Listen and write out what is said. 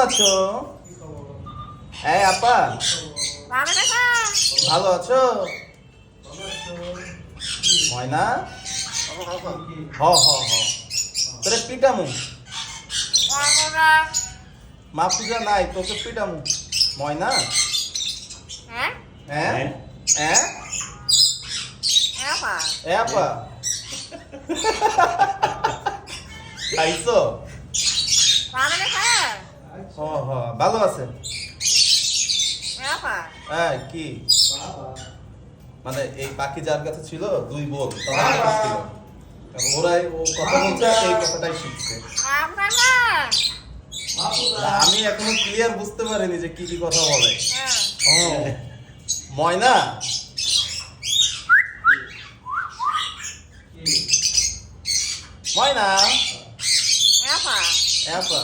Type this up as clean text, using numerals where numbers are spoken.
আছো? হ্যাঁ আপা, ভালো আছো? ময়না, হ হ হ, তোরে পিটামু। মাফুজা নাই, তোকে পিটামু। ময়না, হ্যাঁ হ্যাঁ এ আপা, খাইছো? হ হ, ভালো আছে। হ্যাঁ কি মানে এই পাখি যার কাছে ছিল দুই বোন তাদের কাছে ছিল, ওরাই ও কথা বলছে, এই কথাটাই শিখছে। না, আমি এখনো ক্লিয়ার বুঝতে পারিনি যে কি কি কথা বলে। ও ময়না, ময়না, আপা